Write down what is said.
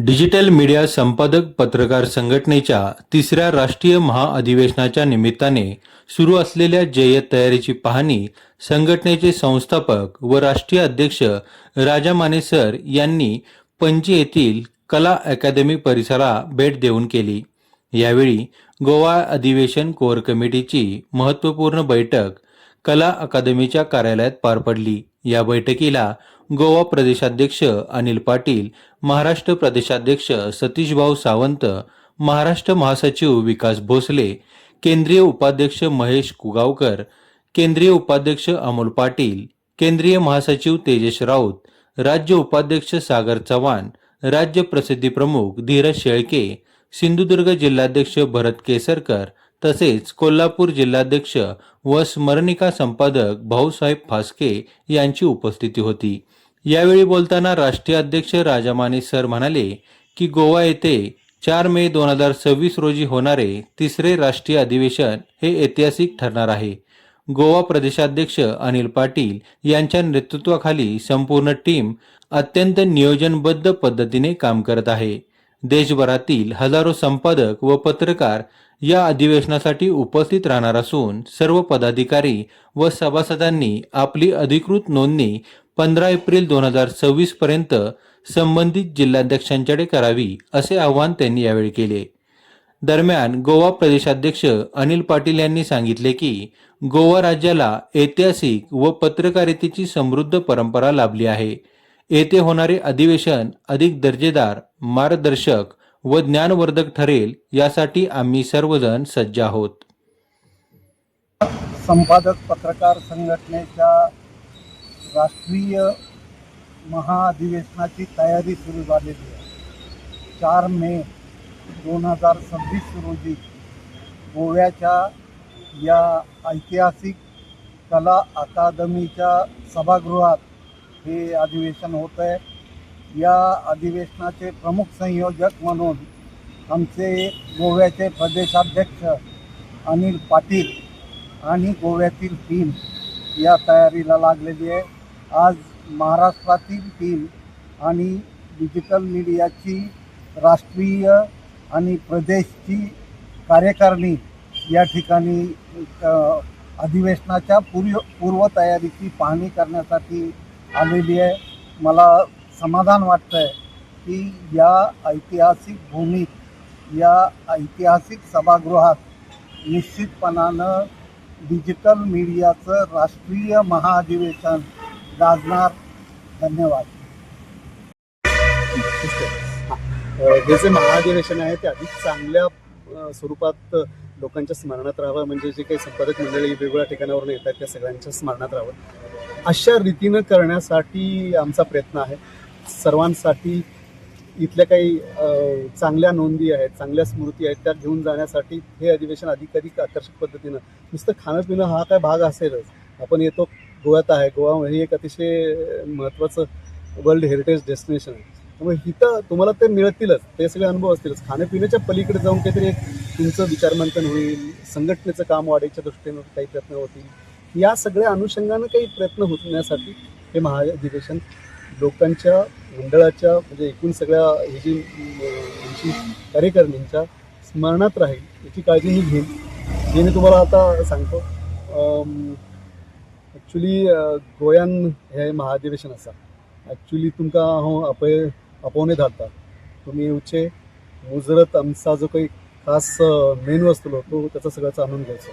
Digital media संपादक पत्रकार संघटनेच्या तिसऱ्या राष्ट्रीय महाअधिवेशनाच्या निमित्ताने सुरू असलेल्या जय्यत तयारीची पाहणी संघटनेचे संस्थापक व राष्ट्रीय अध्यक्ष राजा माने सर यांनी पणजी येथील कला अकादमी परिसराला भेट देऊन केली। यावेळी गोवा अधिवेशन कोर कमिटीची महत्त्वपूर्ण बैठक कला अकादमीच्या कार्यालयात पार पडली। या बैठकीला गोवा प्रदेशाध्यक्ष अनिल पाटील, महाराष्ट्र प्रदेशाध्यक्ष सतीशभाऊ सावंत, महाराष्ट्र महासचिव विकास भोसले, केंद्रीय उपाध्यक्ष महेश कुगावकर, केंद्रीय उपाध्यक्ष अमोल पाटील, केंद्रीय महासचिव तेजस राऊत, राज्य उपाध्यक्ष सागर चव्हाण, राज्य प्रसिद्धी प्रमुख धीरज शेळके, सिंधुदुर्ग जिल्हाध्यक्ष भरत केसरकर तसेच कोल्हापूर जिल्हाध्यक्ष व स्मरणिका संपादक भाऊसाहेब फास्के यांची उपस्थिती होती। यावेळी बोलताना राष्ट्रीय अध्यक्ष राजा माने सर म्हणाले की गोवा येथे 4 मे 2026 रोजी होणारे तिसरे राष्ट्रीय अधिवेशन हे ऐतिहासिक ठरणार आहे। गोवा प्रदेशाध्यक्ष अनिल पाटील यांच्या नेतृत्वाखाली संपूर्ण टीम अत्यंत नियोजनबद्ध पद्धतीने काम करत आहे। देशभरातील हजारो संपादक व पत्रकार या अधिवेशनासाठी उपस्थित राहणार असून सर्व पदाधिकारी व सभासदांनी आपली अधिकृत नोंदणी 15 एप्रिल 2026 पर्यंत संबंधित जिल्हाध्यक्षांकडे करावी असे आवाहन त्यांनी यावेळी केले। दरम्यान गोवा प्रदेशाध्यक्ष अनिल पाटील यांनी सांगितले की गोवा राज्याला ऐतिहासिक व पत्रकारितेची समृद्ध परंपरा लाभली आहे। येथे होणारे अधिवेशन अधिक दर्जेदार, मार्गदर्शक व ज्ञानवर्धक ठरेल यासाठी आम्ही सर्वजण सज्ज आहोत। संपादक पत्रकार संघटनेच्या राष्ट्रीय महाअधिवेशनाची तयारी सुरू झालेली आहे। 4 मे 2026 रोजी गोव्याच्या या ऐतिहासिक कला अकादमीच्या सभागृहात हे अधिवेशन होत आहे। या अधिवेशनाचे प्रमुख संयोजक म्हणून आमचे गोव्याचे प्रदेशाध्यक्ष अनिल पाटील आणि गोव्यातील टीम या तयारीला लागलेली आहे। आज महाराष्ट्रातील टीम आणि डिजिटल मीडियाची राष्ट्रीय आणि प्रदेशची कार्यकारिणी या ठिकाणी अधिवेशनाच्या पूर्वतयारीची पाहणी करण्यासाठी आलेली आहे। मला समाधान वाटतंय की या ऐतिहासिक भूमीत, या ऐतिहासिक सभागृहात निश्चितपणानं डिजिटल मीडियाचं राष्ट्रीय महाअधिवेशन गाजणार। धन्यवाद। हे जे महाअधिवेशन आहे ते अधिक चांगल्या स्वरूपात लोकांच्या स्मरणात राहावं, म्हणजे जे काही संपादक मंडळी वेगवेगळ्या ठिकाणावरून येतात त्या सगळ्यांच्या स्मरणात राहावं अशा रीतीनं करण्यासाठी आमचा प्रयत्न आहे। सर्वांसाठी इथल्या काही चांगल्या नोंदी आहेत, चांगल्या स्मृती आहेत त्या घेऊन जाण्यासाठी हे अधिवेशन अधिक आकर्षक पद्धतीनं, नुसतं खाणं पिणं हा काय भाग असेलच, आपण येतो गोव्यात आहे, गोवा हे एक अतिशय महत्त्वाचं वर्ल्ड हेरिटेज डेस्टिनेशन आहे, त्यामुळे इथं तुम्हाला ते मिळतीलच, ते सगळे अनुभव असतीलच। खाण्यापिण्याच्या पलीकडे जाऊन काहीतरी एक तुमचं विचारमंथन होईल, संघटनेचं काम वाढायच्या दृष्टीनं काही प्रयत्न होतील, या सगळ्या अनुषंगानं काही प्रयत्न होण्यासाठी हे महाअधिवेशन लोकांच्या मंडळाच्या म्हणजे एकूण सगळ्या ही जी कार्यकारिणींच्या स्मरणात राहील याची काळजी मी घेईन। जे मी तुम्हाला आता सांगतो, ॲक्च्युली गोंयान हे महाअधिवेशन आसा, ॲक्च्युली तुमकां हांव आपोवनूच धाडटा, तुमी येवचे, मुजरत आमचा जो काही खास मेनू आसतलो तो त्याचा सगळ्याचा आनंद घ्यायचा।